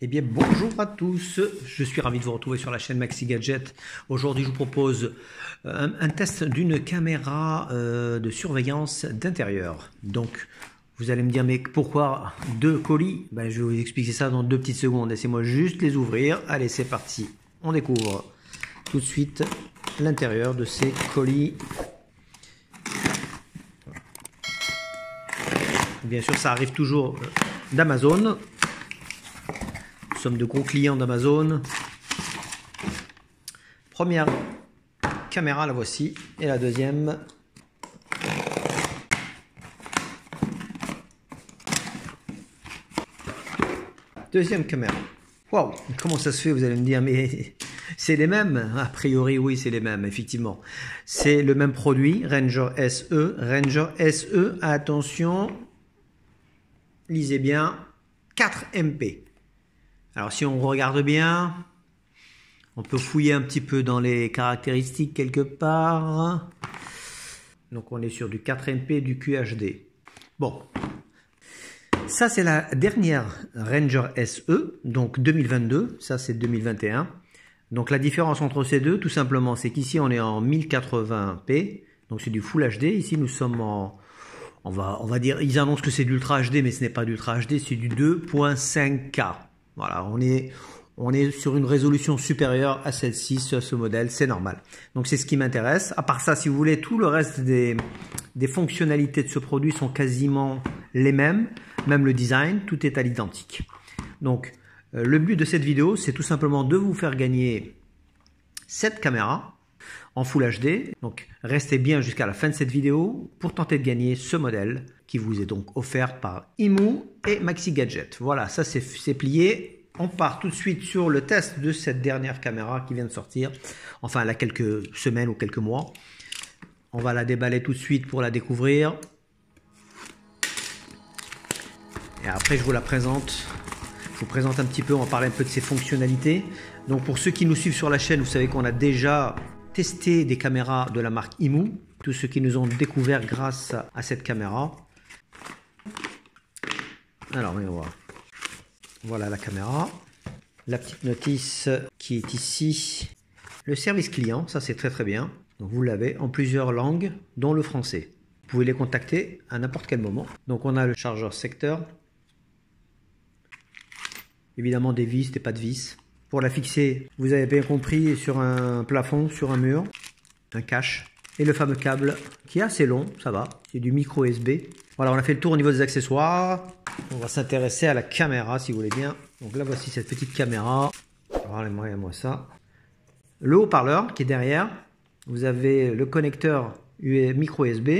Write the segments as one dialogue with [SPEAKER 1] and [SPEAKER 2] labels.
[SPEAKER 1] Eh bien bonjour à tous, je suis ravi de vous retrouver sur la chaîne Maxi Gadget. Aujourd'hui je vous propose un test d'une caméra de surveillance d'intérieur. Donc vous allez me dire mais pourquoi deux colis? Je vais vous expliquer ça dans 2 petites secondes, laissez-moi juste les ouvrir. Allez c'est parti, on découvre tout de suite l'intérieur de ces colis. Bien sûr ça arrive toujours d'Amazon. Nous sommes de gros clients d'Amazon. Première caméra, la voici. Et la deuxième. Deuxième caméra. Waouh, comment ça se fait? Vous allez me dire, mais c'est les mêmes? A priori, oui, c'est les mêmes, effectivement. C'est le même produit, Ranger SE. Ranger SE, attention, lisez bien, 4 MP. Alors si on regarde bien, on peut fouiller un petit peu dans les caractéristiques quelque part. Donc on est sur du 4MP, du QHD. Bon, ça c'est la dernière Ranger SE, donc 2022, ça c'est 2021. Donc la différence entre ces deux, tout simplement, c'est qu'ici on est en 1080p, donc c'est du Full HD. Ici nous sommes en... On va dire, ils annoncent que c'est de l'Ultra HD, mais ce n'est pas d'Ultra HD, c'est du 2.5K. Voilà, on est sur une résolution supérieure à celle-ci, sur ce modèle, c'est normal. Donc c'est ce qui m'intéresse. À part ça, si vous voulez, tout le reste des fonctionnalités de ce produit sont quasiment les mêmes. Même le design, tout est à l'identique. Donc le but de cette vidéo, c'est tout simplement de vous faire gagner cette caméra en Full HD. Donc restez bien jusqu'à la fin de cette vidéo pour tenter de gagner ce modèle qui vous est donc offert par Imou et Maxi Gadget. Voilà, ça c'est plié. On part tout de suite sur le test de cette dernière caméra qui vient de sortir. Enfin, elle a quelques semaines ou quelques mois. On va la déballer tout de suite pour la découvrir. Et après, je vous la présente. Je vous présente un petit peu, on va parler un peu de ses fonctionnalités. Donc pour ceux qui nous suivent sur la chaîne, vous savez qu'on a déjà testé des caméras de la marque Imou. Tous ceux qui nous ont découvert grâce à cette caméra. Alors, voyons voir. Voilà la caméra. La petite notice qui est ici. Le service client, ça c'est très très bien. Donc vous l'avez en plusieurs langues, dont le français. Vous pouvez les contacter à n'importe quel moment. Donc on a le chargeur secteur. Évidemment des vis et pas de vis. Pour la fixer, vous avez bien compris, sur un plafond, sur un mur, un cache. Et le fameux câble qui est assez long, ça va, c'est du micro USB. Voilà, on a fait le tour au niveau des accessoires. On va s'intéresser à la caméra si vous voulez bien. Donc là voici cette petite caméra. Regardez-moi ça. Le haut-parleur qui est derrière. Vous avez le connecteur micro USB.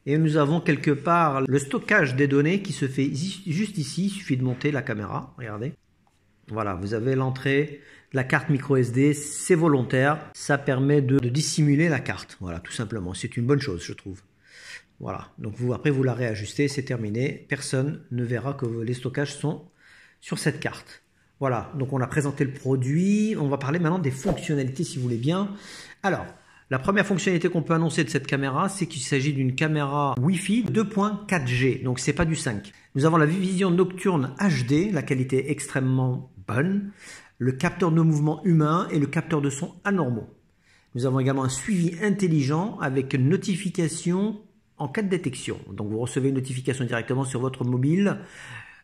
[SPEAKER 1] Et nous avons quelque part le stockage des données qui se fait juste ici. Il suffit de monter la caméra, regardez. Voilà, vous avez l'entrée de la carte micro SD, c'est volontaire, ça permet de dissimuler la carte, voilà, tout simplement, c'est une bonne chose, je trouve. Voilà, donc après vous la réajustez, c'est terminé, personne ne verra que les stockages sont sur cette carte. Voilà, donc on a présenté le produit, on va parler maintenant des fonctionnalités si vous voulez bien. Alors, la première fonctionnalité qu'on peut annoncer de cette caméra, c'est qu'il s'agit d'une caméra Wi-Fi 2.4G, donc c'est pas du 5. Nous avons la vision nocturne HD, la qualité est extrêmement bonne, le capteur de mouvement humain et le capteur de son anormaux. Nous avons également un suivi intelligent avec une notification en cas de détection. Donc vous recevez une notification directement sur votre mobile.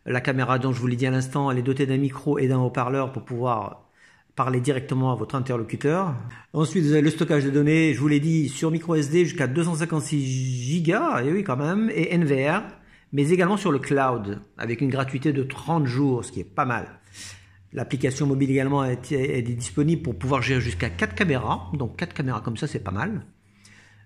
[SPEAKER 1] La caméra, dont je vous l'ai dit à l'instant, elle est dotée d'un micro et d'un haut-parleur pour pouvoir parler directement à votre interlocuteur. Ensuite, vous avez le stockage de données, je vous l'ai dit, sur micro SD jusqu'à 256 Go, et oui quand même, et NVR, mais également sur le cloud, avec une gratuité de 30 jours, ce qui est pas mal. L'application mobile également est disponible pour pouvoir gérer jusqu'à 4 caméras, donc 4 caméras comme ça, c'est pas mal.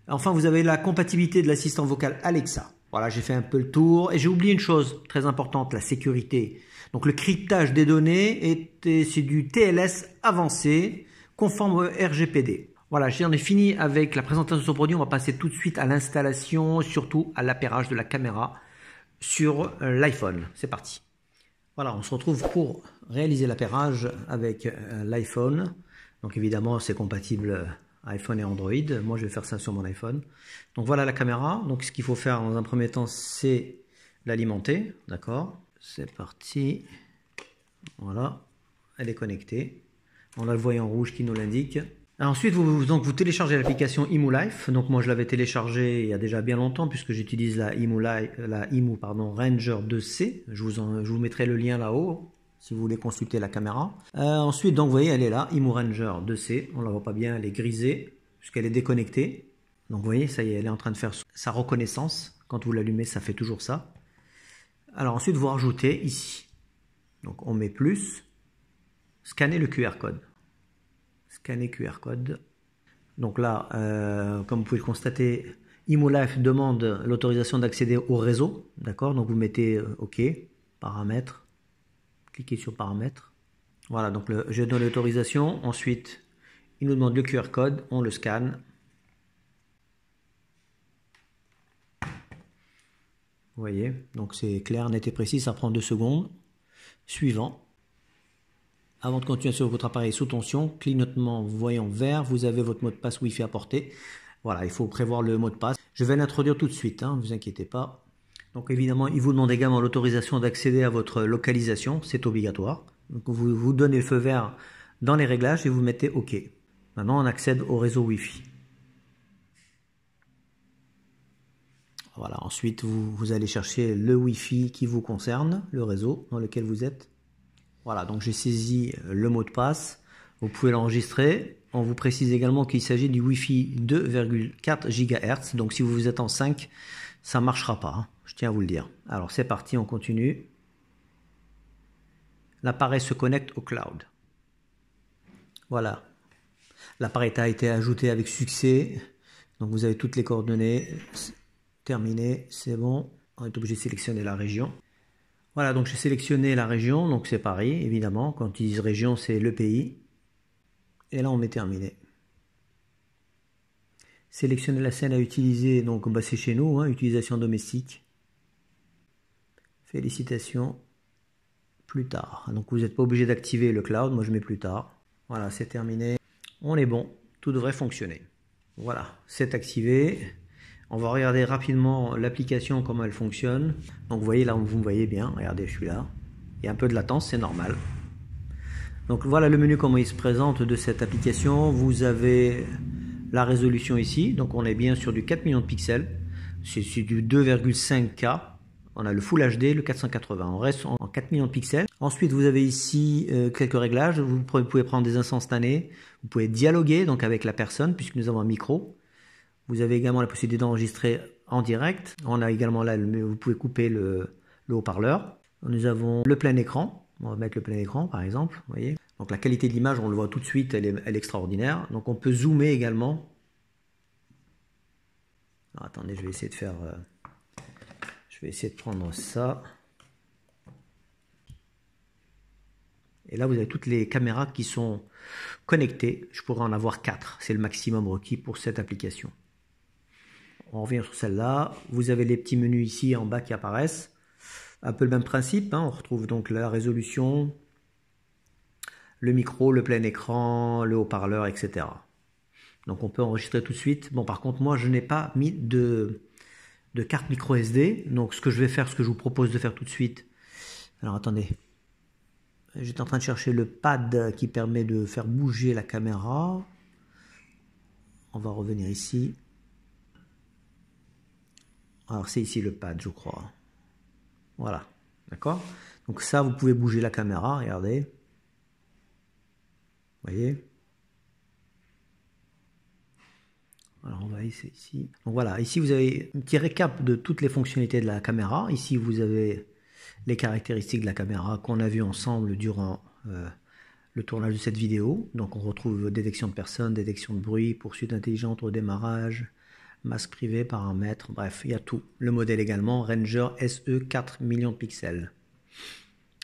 [SPEAKER 1] Enfin, vous avez la compatibilité de l'assistant vocal Alexa. Voilà, j'ai fait un peu le tour, et j'ai oublié une chose très importante, la sécurité. Donc le cryptage des données, c'est du TLS avancé, conforme au RGPD. Voilà, j'en ai fini avec la présentation de ce produit. On va passer tout de suite à l'installation, surtout à l'appairage de la caméra sur l'iPhone. C'est parti. Voilà, on se retrouve pour réaliser l'appairage avec l'iPhone. Donc évidemment, c'est compatible iPhone et Android. Moi, je vais faire ça sur mon iPhone. Donc voilà la caméra. Donc ce qu'il faut faire dans un premier temps, c'est l'alimenter. D'accord? C'est parti. Voilà. Elle est connectée. On a le voyant rouge qui nous l'indique. Ensuite, vous téléchargez l'application ImuLife. Donc moi, je l'avais téléchargée il y a déjà bien longtemps puisque j'utilise la IMU Ranger 2C. Je vous mettrai le lien là-haut si vous voulez consulter la caméra. Ensuite, donc vous voyez, elle est là, IMU Ranger 2C. On la voit pas bien, elle est grisée puisqu'elle est déconnectée. Donc vous voyez, ça y est, elle est en train de faire sa reconnaissance. Quand vous l'allumez, ça fait toujours ça. Alors ensuite, vous rajoutez ici. Donc on met plus. Scanner le QR code. Scanner QR code. Donc là, comme vous pouvez le constater, ImuLife demande l'autorisation d'accéder au réseau. D'accord? Donc vous mettez OK, paramètres. Cliquez sur paramètres. Voilà, donc je donne l'autorisation. Ensuite, il nous demande le QR code. On le scanne. Vous voyez, donc c'est clair, net et précis. Ça prend 2 secondes. Suivant. Avant de continuer sur votre appareil sous tension, clignotement voyant vert, vous avez votre mot de passe Wi-Fi à portée. Voilà, il faut prévoir le mot de passe. Je vais l'introduire tout de suite, ne vous inquiétez pas. Donc évidemment, il vous demande également l'autorisation d'accéder à votre localisation, c'est obligatoire. Donc vous donnez le feu vert dans les réglages et vous mettez OK. Maintenant, on accède au réseau Wi-Fi. Voilà, ensuite vous allez chercher le Wi-Fi qui vous concerne, le réseau dans lequel vous êtes. Voilà, donc j'ai saisi le mot de passe. Vous pouvez l'enregistrer. On vous précise également qu'il s'agit du Wi-Fi 2,4 GHz. Donc si vous êtes en 5, ça ne marchera pas. Je tiens à vous le dire. Alors c'est parti, on continue. L'appareil se connecte au cloud. Voilà. L'appareil a été ajouté avec succès. Donc vous avez toutes les coordonnées. Terminé, c'est bon. On est obligé de sélectionner la région. Voilà, donc j'ai sélectionné la région, donc c'est Paris, évidemment. Quand ils disent région, c'est le pays. Et là, on met terminé. Sélectionner la scène à utiliser, donc bah, c'est chez nous, utilisation domestique. Félicitations. Plus tard. Donc vous n'êtes pas obligé d'activer le cloud, moi je mets plus tard. Voilà, c'est terminé. On est bon, tout devrait fonctionner. Voilà, c'est activé. On va regarder rapidement l'application, comment elle fonctionne. Donc vous voyez là, vous me voyez bien, regardez, je suis là. Il y a un peu de latence, c'est normal. Donc voilà le menu, comment il se présente de cette application. Vous avez la résolution ici, donc on est bien sur du 4 millions de pixels. C'est du 2,5K. On a le Full HD, le 480. On reste en 4 millions de pixels. Ensuite, vous avez ici quelques réglages. Vous pouvez prendre des instantanés. Vous pouvez dialoguer donc avec la personne, puisque nous avons un micro. Vous avez également la possibilité d'enregistrer en direct. On a également là, vous pouvez couper le haut-parleur. Nous avons le plein écran. On va mettre le plein écran par exemple. Vous voyez. Donc la qualité de l'image, on le voit tout de suite, elle est extraordinaire. Donc on peut zoomer également. Alors, attendez, je vais essayer de faire... je vais essayer de prendre ça. Et là, vous avez toutes les caméras qui sont connectées. Je pourrais en avoir 4. C'est le maximum requis pour cette application. On revient sur celle-là. Vous avez les petits menus ici en bas qui apparaissent. Un peu le même principe. On retrouve donc la résolution, le micro, le plein écran, le haut-parleur, etc. Donc on peut enregistrer tout de suite. Bon, par contre, moi, je n'ai pas mis de carte micro SD. Donc ce que je vais faire, ce que je vous propose de faire tout de suite. Alors attendez. J'étais en train de chercher le pad qui permet de faire bouger la caméra. On va revenir ici. Alors c'est ici le pad, je crois. Voilà, d'accord. Donc ça, vous pouvez bouger la caméra, regardez. Vous voyez. Alors on va essayer ici. Donc voilà, ici vous avez un petit récap de toutes les fonctionnalités de la caméra. Ici vous avez les caractéristiques de la caméra qu'on a vu ensemble durant le tournage de cette vidéo. Donc on retrouve détection de personnes, détection de bruit, poursuite intelligente au démarrage, masque privé, paramètres, bref, il y a tout. Le modèle également, Ranger SE 4 millions de pixels.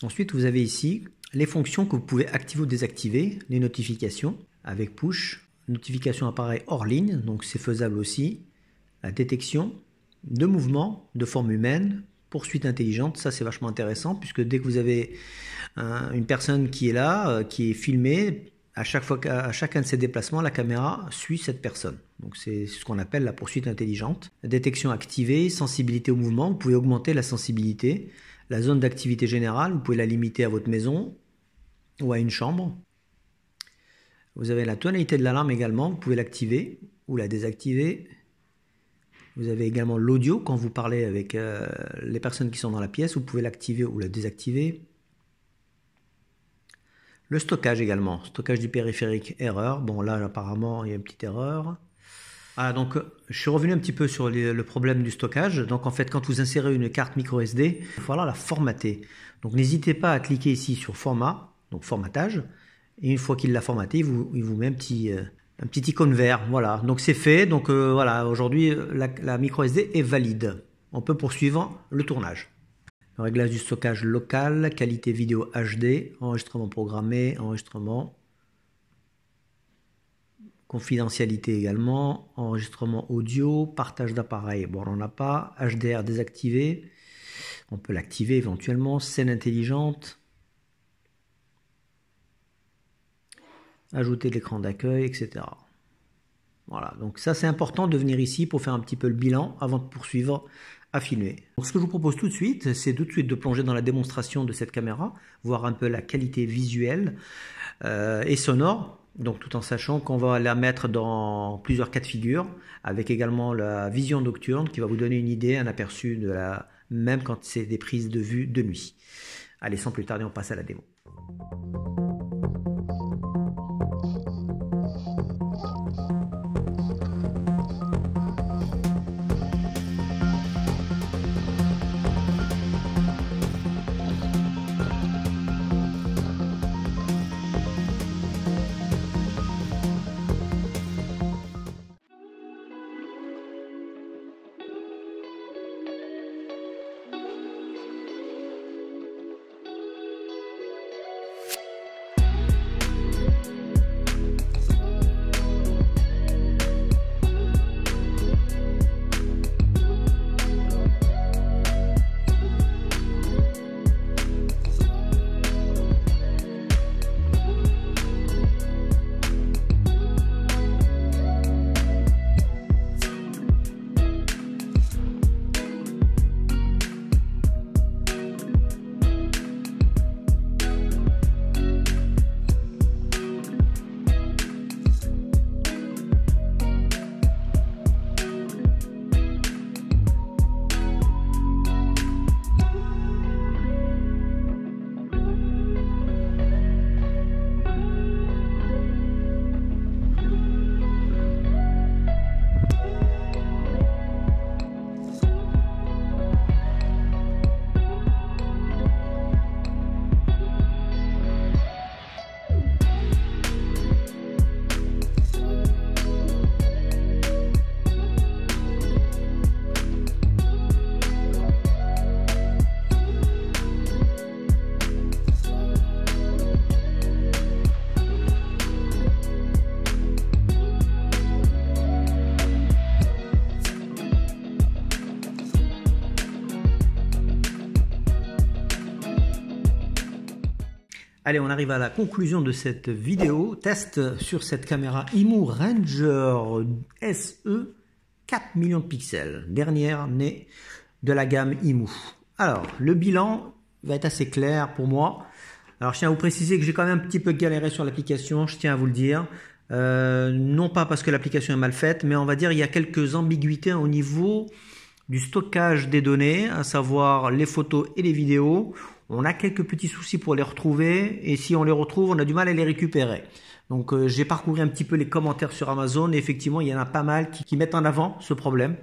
[SPEAKER 1] Ensuite, vous avez ici les fonctions que vous pouvez activer ou désactiver, les notifications avec push, notification appareil hors ligne, donc c'est faisable aussi, la détection de mouvement de forme humaine, poursuite intelligente, ça c'est vachement intéressant puisque dès que vous avez une personne qui est là, qui est filmée, à chaque fois, à chacun de ces déplacements, la caméra suit cette personne. Donc c'est ce qu'on appelle la poursuite intelligente. Détection activée, sensibilité au mouvement. Vous pouvez augmenter la sensibilité. La zone d'activité générale, vous pouvez la limiter à votre maison ou à une chambre. Vous avez la tonalité de l'alarme également. Vous pouvez l'activer ou la désactiver. Vous avez également l'audio quand vous parlez avec les personnes qui sont dans la pièce. Vous pouvez l'activer ou la désactiver. Le stockage également, stockage du périphérique, erreur. Bon là apparemment il y a une petite erreur. Voilà, donc je suis revenu un petit peu sur le problème du stockage. Donc en fait quand vous insérez une carte micro SD, il va falloir la formater. Donc n'hésitez pas à cliquer ici sur format, donc formatage. Et une fois qu'il l'a formaté, il vous met un petit icône vert. Voilà, donc c'est fait. Donc voilà, aujourd'hui la micro SD est valide. On peut poursuivre le tournage. Le réglage du stockage local, qualité vidéo HD, enregistrement programmé, enregistrement, confidentialité également, enregistrement audio, partage d'appareil, bon on n'en a pas, HDR désactivé, on peut l'activer éventuellement, scène intelligente, ajouter l'écran d'accueil, etc. Voilà, donc ça c'est important de venir ici pour faire un petit peu le bilan avant de poursuivre à filmer. Donc ce que je vous propose tout de suite, c'est de plonger dans la démonstration de cette caméra, voir un peu la qualité visuelle et sonore, donc tout en sachant qu'on va la mettre dans plusieurs cas de figure, avec également la vision nocturne qui va vous donner une idée, un aperçu de même quand c'est des prises de vue de nuit. Allez, sans plus tarder, on passe à la démo. Allez, on arrive à la conclusion de cette vidéo. Test sur cette caméra IMU Ranger SE 4 millions de pixels. Dernière née de la gamme IMU. Alors, le bilan va être assez clair pour moi. Alors, je tiens à vous préciser que j'ai quand même un petit peu galéré sur l'application, je tiens à vous le dire. Non pas parce que l'application est mal faite, mais on va dire il y a quelques ambiguïtés au niveau du stockage des données, à savoir les photos et les vidéos. On a quelques petits soucis pour les retrouver et si on les retrouve, on a du mal à les récupérer. Donc j'ai parcouru un petit peu les commentaires sur Amazon et effectivement, il y en a pas mal qui mettent en avant ce problème.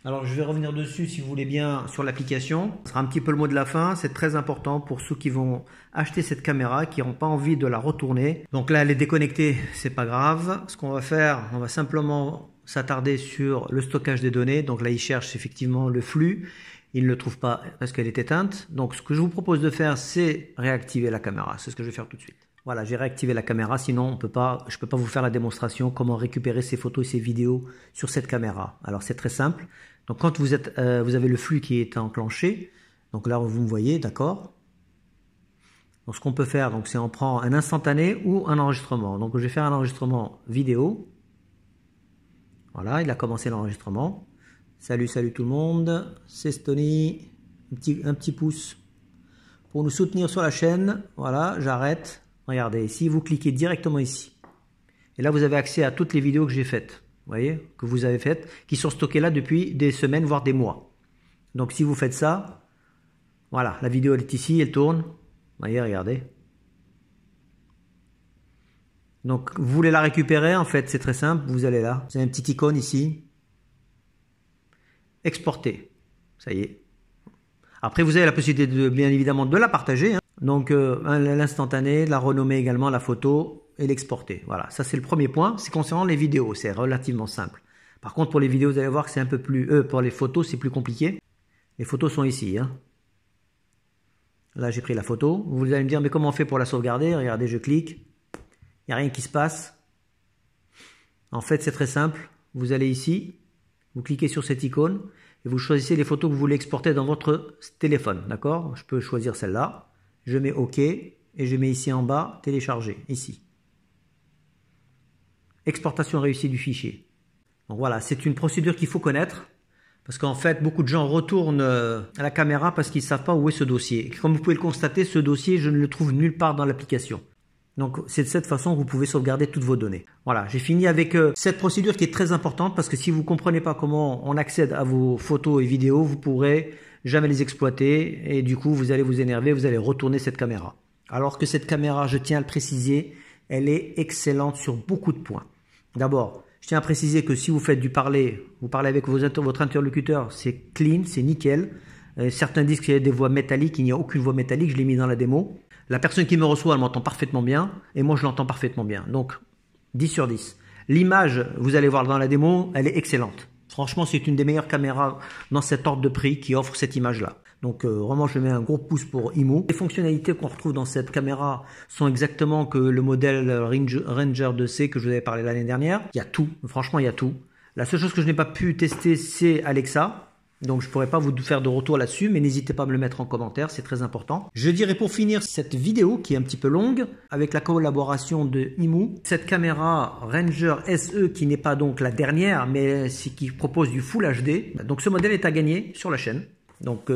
[SPEAKER 1] Alors je vais revenir dessus si vous voulez bien sur l'application. Ce sera un petit peu le mot de la fin, c'est très important pour ceux qui vont acheter cette caméra, qui n'ont pas envie de la retourner. Donc là, elle est déconnectée, c'est pas grave. Ce qu'on va faire, on va simplement s'attarder sur le stockage des données. Donc là, il cherche effectivement le flux. Il ne le trouve pas parce qu'elle est éteinte. Donc ce que je vous propose de faire, c'est réactiver la caméra. C'est ce que je vais faire tout de suite. Voilà, j'ai réactivé la caméra, sinon je ne peux pas vous faire la démonstration comment récupérer ces photos et ces vidéos sur cette caméra. Alors c'est très simple. Donc quand vous avez le flux qui est enclenché, donc là vous me voyez, d'accord. Donc ce qu'on peut faire, c'est on prend un instantané ou un enregistrement. Donc je vais faire un enregistrement vidéo. Voilà, il a commencé l'enregistrement. Salut tout le monde, c'est Stony. Un petit pouce pour nous soutenir sur la chaîne. Voilà, j'arrête. Regardez, ici, vous cliquez directement ici. Et là, vous avez accès à toutes les vidéos que j'ai faites. Vous voyez, que vous avez faites, qui sont stockées là depuis des semaines, voire des mois. Donc si vous faites ça, voilà, la vidéo elle est ici, elle tourne. Vous voyez, regardez. Donc vous voulez la récupérer, en fait, c'est très simple. Vous allez là, vous avez une petite icône ici. Exporter. Ça y est. Après, vous avez la possibilité, bien évidemment, de la partager. Hein. Donc l'instantané, la renommer également, la photo et l'exporter. Voilà, ça c'est le premier point. C'est concernant les vidéos, c'est relativement simple. Par contre, pour les vidéos, vous allez voir que c'est un peu plus... pour les photos, c'est plus compliqué. Les photos sont ici. Hein. Là, j'ai pris la photo. Vous allez me dire, mais comment on fait pour la sauvegarder? Regardez, je clique. Il n'y a rien qui se passe. En fait, c'est très simple. Vous allez ici, vous cliquez sur cette icône et vous choisissez les photos que vous voulez exporter dans votre téléphone. D'accord? Je peux choisir celle-là. Je mets OK et je mets ici en bas, télécharger, ici. Exportation réussie du fichier. Donc voilà, c'est une procédure qu'il faut connaître. Parce qu'en fait, beaucoup de gens retournent à la caméra parce qu'ils ne savent pas où est ce dossier. Et comme vous pouvez le constater, ce dossier, je ne le trouve nulle part dans l'application. Donc c'est de cette façon que vous pouvez sauvegarder toutes vos données. Voilà, j'ai fini avec cette procédure qui est très importante parce que si vous ne comprenez pas comment on accède à vos photos et vidéos, vous ne pourrez jamais les exploiter et du coup vous allez vous énerver, vous allez retourner cette caméra. Alors que cette caméra, je tiens à le préciser, elle est excellente sur beaucoup de points. D'abord, je tiens à préciser que si vous faites du parler, vous parlez avec votre interlocuteur, c'est clean, c'est nickel. Certains disent qu'il y a des voix métalliques, il n'y a aucune voix métallique, je l'ai mis dans la démo. La personne qui me reçoit, elle m'entend parfaitement bien et moi je l'entends parfaitement bien. Donc 10 sur 10. L'image, vous allez voir dans la démo, elle est excellente. Franchement, c'est une des meilleures caméras dans cet ordre de prix qui offre cette image-là. Donc vraiment, je mets un gros pouce pour IMO. Les fonctionnalités qu'on retrouve dans cette caméra sont exactement que le modèle Ranger 2C que je vous avais parlé l'année dernière. Il y a tout, franchement, il y a tout. La seule chose que je n'ai pas pu tester, c'est Alexa. Donc je ne pourrais pas vous faire de retour là-dessus, mais n'hésitez pas à me le mettre en commentaire, c'est très important. Je dirais pour finir cette vidéo qui est un petit peu longue, avec la collaboration de IMO, cette caméra Ranger SE qui n'est pas donc la dernière, mais qui propose du Full HD. Donc ce modèle est à gagner sur la chaîne. Donc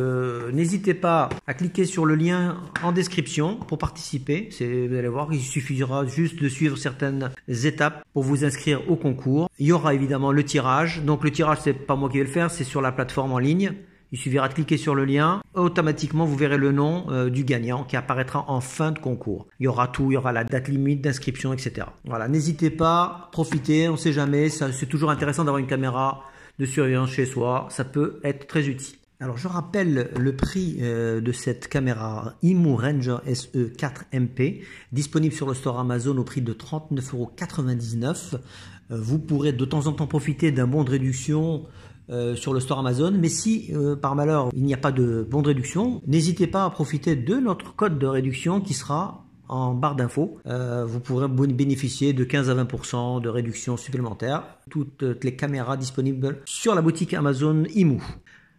[SPEAKER 1] n'hésitez pas à cliquer sur le lien en description pour participer. Vous allez voir, il suffira juste de suivre certaines étapes pour vous inscrire au concours. Il y aura évidemment le tirage. Donc le tirage, c'est pas moi qui vais le faire, c'est sur la plateforme en ligne. Il suffira de cliquer sur le lien. Automatiquement, vous verrez le nom du gagnant qui apparaîtra en fin de concours. Il y aura tout, il y aura la date limite d'inscription, etc. Voilà, n'hésitez pas, profitez, on ne sait jamais. C'est toujours intéressant d'avoir une caméra de surveillance chez soi. Ça peut être très utile. Alors je rappelle le prix de cette caméra IMO Ranger SE 4 MP, disponible sur le store Amazon au prix de 39,99 €. Vous pourrez de temps en temps profiter d'un bon de réduction sur le store Amazon, mais si par malheur il n'y a pas de bon de réduction, n'hésitez pas à profiter de notre code de réduction qui sera en barre d'infos. Vous pourrez bénéficier de 15 à 20% de réduction supplémentaire. Toutes les caméras disponibles sur la boutique Amazon IMO.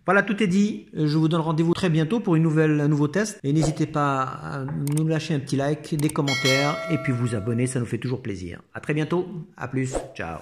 [SPEAKER 1] Voilà, tout est dit. Je vous donne rendez-vous très bientôt pour un nouveau test. Et n'hésitez pas à nous lâcher un petit like, des commentaires et puis vous abonner, ça nous fait toujours plaisir. À très bientôt. À plus. Ciao.